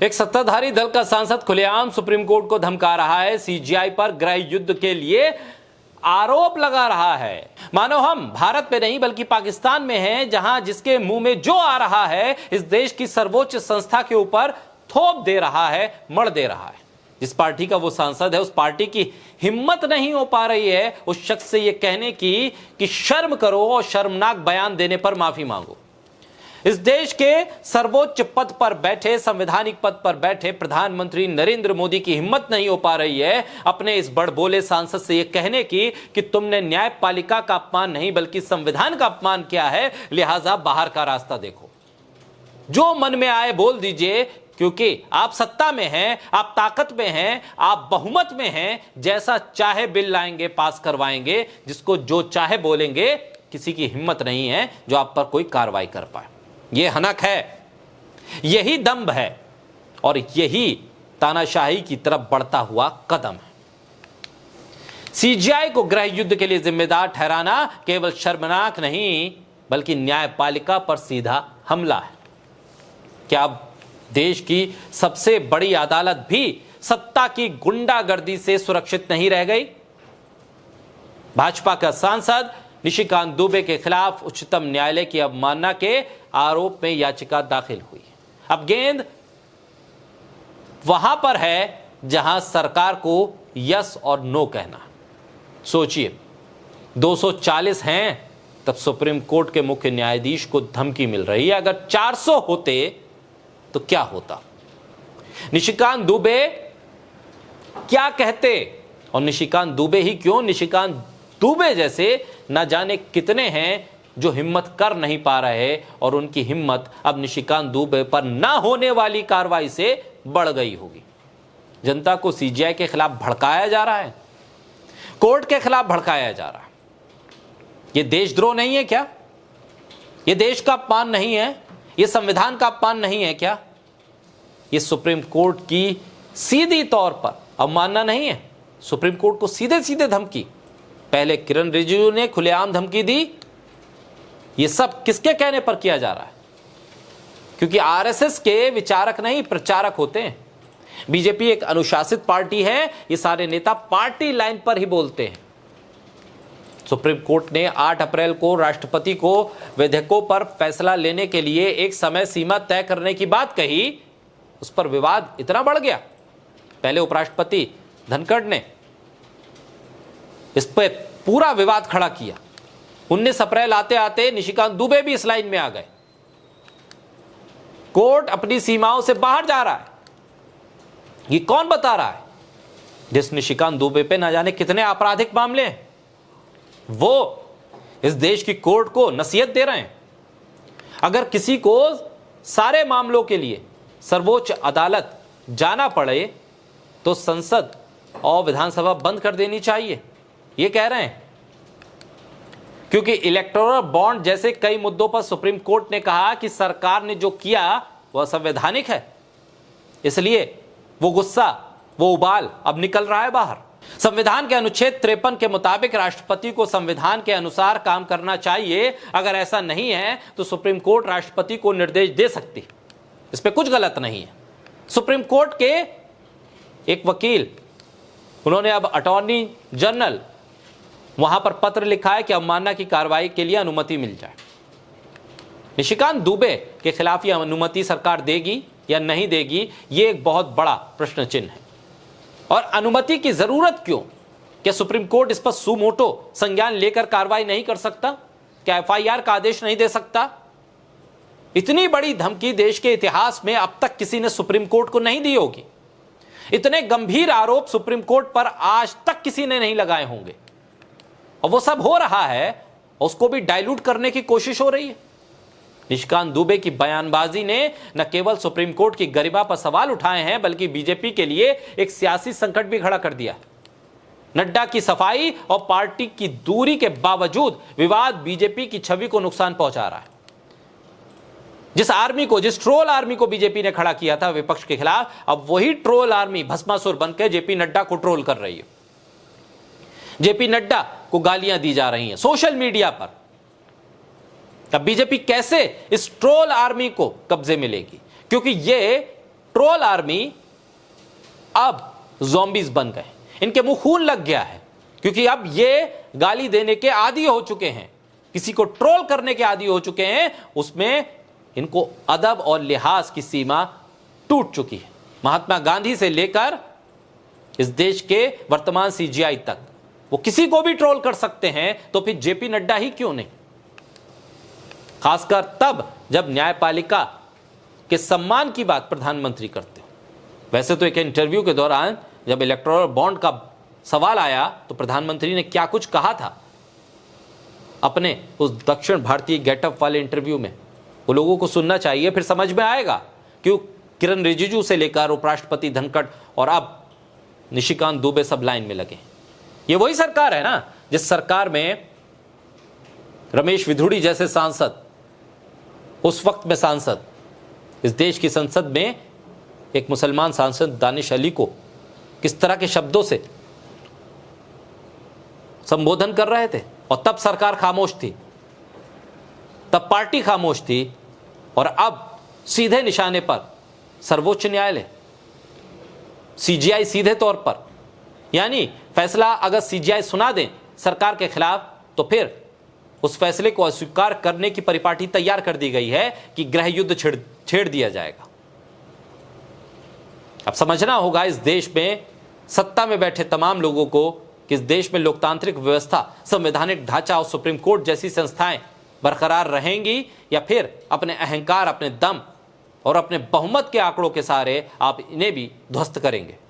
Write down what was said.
एक सत्ताधारी दल का सांसद खुलेआम सुप्रीम कोर्ट को धमका रहा है, सीजेआई पर गृह युद्ध के लिए आरोप लगा रहा है। मानो हम भारत में नहीं बल्कि पाकिस्तान में हैं, जहां जिसके मुंह में जो आ रहा है इस देश की सर्वोच्च संस्था के ऊपर थोप दे रहा है, मर दे रहा है। जिस पार्टी का वो सांसद है उस पार्टी की हिम्मत नहीं हो पा रही है उस शख्स से ये कहने की कि शर्म करो और शर्मनाक बयान देने पर माफी मांगो। इस देश के सर्वोच्च पद पर बैठे, संवैधानिक पद पर बैठे प्रधानमंत्री नरेंद्र मोदी की हिम्मत नहीं हो पा रही है अपने इस बड़बोले सांसद से यह कहने की कि तुमने न्यायपालिका का अपमान नहीं बल्कि संविधान का अपमान किया है, लिहाजा बाहर का रास्ता देखो। जो मन में आए बोल दीजिए, क्योंकि आप सत्ता में हैं, आप ताकत में हैं, आप बहुमत में हैं। जैसा चाहे बिल लाएंगे, पास करवाएंगे, जिसको जो चाहे बोलेंगे। किसी की हिम्मत नहीं है जो आप पर कोई कार्रवाई कर पाए। यह हनक है, यही दंभ है और यही तानाशाही की तरफ बढ़ता हुआ कदम है। सीजेआई को गृह युद्ध के लिए जिम्मेदार ठहराना केवल शर्मनाक नहीं बल्कि न्यायपालिका पर सीधा हमला है। क्या अब देश की सबसे बड़ी अदालत भी सत्ता की गुंडागर्दी से सुरक्षित नहीं रह गई? भाजपा का सांसद निशिकांत दुबे के खिलाफ उच्चतम न्यायालय की अवमानना के आरोप में याचिका दाखिल हुई। अब गेंद वहां पर है जहां सरकार को यस और नो कहना। सोचिए, 240 हैं तब सुप्रीम कोर्ट के मुख्य न्यायाधीश को धमकी मिल रही है। अगर 400 होते तो क्या होता? निशिकांत दुबे क्या कहते? और निशिकांत दुबे ही क्यों, निशिकांत दुबे जैसे न जाने कितने हैं जो हिम्मत कर नहीं पा रहे और उनकी हिम्मत अब निशिकांत दुबे पर ना होने वाली कार्रवाई से बढ़ गई होगी। जनता को सीजेआई के खिलाफ भड़काया जा रहा है, कोर्ट के खिलाफ भड़काया जा रहा है। यह देशद्रोह नहीं है क्या? यह देश का अपमान नहीं है? यह संविधान का अपमान नहीं है क्या? यह सुप्रीम कोर्ट की सीधी तौर पर अवमानना नहीं है? सुप्रीम कोर्ट को सीधे सीधे धमकी, पहले किरण रिजिजू ने खुलेआम धमकी दी। यह सब किसके कहने पर किया जा रहा है? क्योंकि आरएसएस के विचारक नहीं, प्रचारक होते हैं। बीजेपी एक अनुशासित पार्टी है, ये सारे नेता पार्टी लाइन पर ही बोलते हैं। सुप्रीम कोर्ट ने 8 अप्रैल को राष्ट्रपति को विधेयकों पर फैसला लेने के लिए एक समय सीमा तय करने की बात कही। उस पर विवाद इतना बढ़ गया, पहले उपराष्ट्रपति धनखड़ ने इस पर पूरा विवाद खड़ा किया। 19 अप्रैल आते आते निशिकांत दुबे भी इस लाइन में आ गए। कोर्ट अपनी सीमाओं से बाहर जा रहा है, ये कौन बता रहा है? जिस निशिकांत दुबे पे ना जाने कितने आपराधिक मामले हैं, वो इस देश की कोर्ट को नसीहत दे रहे हैं। अगर किसी को सारे मामलों के लिए सर्वोच्च अदालत जाना पड़े तो संसद और विधानसभा बंद कर देनी चाहिए, ये कह रहे हैं। क्योंकि इलेक्टोरल बॉन्ड जैसे कई मुद्दों पर सुप्रीम कोर्ट ने कहा कि सरकार ने जो किया वह संवैधानिक है, इसलिए वो गुस्सा, वो उबाल अब निकल रहा है बाहर। संविधान के अनुच्छेद 53 के मुताबिक राष्ट्रपति को संविधान के अनुसार काम करना चाहिए। अगर ऐसा नहीं है तो सुप्रीम कोर्ट राष्ट्रपति को निर्देश दे सकती, इस पे कुछ गलत नहीं है। सुप्रीम कोर्ट के एक वकील, उन्होंने अब अटॉर्नी जनरल वहां पर पत्र लिखा है कि अवमानना की कार्रवाई के लिए अनुमति मिल जाए। निशिकांत दुबे के खिलाफ यह अनुमति सरकार देगी या नहीं देगी, यह एक बहुत बड़ा प्रश्न चिन्ह है। और अनुमति की जरूरत क्यों? क्या सुप्रीम कोर्ट इस पर सुमोटो संज्ञान लेकर कार्रवाई नहीं कर सकता? क्या एफआईआर का आदेश नहीं दे सकता? इतनी बड़ी धमकी देश के इतिहास में अब तक किसी ने सुप्रीम कोर्ट को नहीं दी होगी। इतने गंभीर आरोप सुप्रीम कोर्ट पर आज तक किसी ने नहीं लगाए होंगे, और वो सब हो रहा है, उसको भी डाइल्यूट करने की कोशिश हो रही है। निशिकांत दुबे की बयानबाजी ने न केवल सुप्रीम कोर्ट की गरिमा पर सवाल उठाए हैं बल्कि बीजेपी के लिए एक सियासी संकट भी खड़ा कर दिया। नड्डा की सफाई और पार्टी की दूरी के बावजूद विवाद बीजेपी की छवि को नुकसान पहुंचा रहा है। जिस ट्रोल आर्मी को बीजेपी ने खड़ा किया था विपक्ष के खिलाफ, अब वही ट्रोल आर्मी भस्मासुर बनकर जेपी नड्डा को ट्रोल कर रही है। जेपी नड्डा को गालियां दी जा रही हैं सोशल मीडिया पर। तब बीजेपी कैसे इस ट्रोल आर्मी को कब्जे में लेगी? क्योंकि ये ट्रोल आर्मी अब ज़ॉम्बीज बन गए, इनके मुंह खून लग गया है, क्योंकि अब ये गाली देने के आदी हो चुके हैं, किसी को ट्रोल करने के आदी हो चुके हैं, उसमें इनको अदब और लिहाज की सीमा टूट चुकी है। महात्मा गांधी से लेकर इस देश के वर्तमान सीजीआई तक वो किसी को भी ट्रोल कर सकते हैं, तो फिर जेपी नड्डा ही क्यों नहीं? खासकर तब जब न्यायपालिका के सम्मान की बात प्रधानमंत्री करते हो। वैसे तो एक इंटरव्यू के दौरान जब इलेक्टोरल बॉन्ड का सवाल आया तो प्रधानमंत्री ने क्या कुछ कहा था अपने उस दक्षिण भारतीय गेटअप वाले इंटरव्यू में, वो लोगों को सुनना चाहिए, फिर समझ में आएगा क्यों किरण रिजिजू से लेकर उपराष्ट्रपति धनखड़ और अब निशिकांत दुबे सब लाइन में लगे। ये वही सरकार है ना जिस सरकार में रमेश विधुड़ी जैसे सांसद, उस वक्त में सांसद, इस देश की संसद में एक मुसलमान सांसद दानिश अली को किस तरह के शब्दों से संबोधन कर रहे थे, और तब सरकार खामोश थी, तब पार्टी खामोश थी, और अब सीधे निशाने पर सर्वोच्च न्यायालय, सीजीआई सीधे तौर पर, यानी फैसला अगर सीजीआई सुना दें सरकार के खिलाफ तो फिर उस फैसले को अस्वीकार करने की परिपाटी तैयार कर दी गई है कि गृह युद्ध छेड़ दिया जाएगा। अब समझना होगा इस देश में सत्ता में बैठे तमाम लोगों को कि इस देश में लोकतांत्रिक व्यवस्था, संवैधानिक ढांचा और सुप्रीम कोर्ट जैसी संस्थाएं बरकरार रहेंगी, या फिर अपने अहंकार, अपने दम और अपने बहुमत के आंकड़ों के सहारे आप इन्हें भी ध्वस्त करेंगे।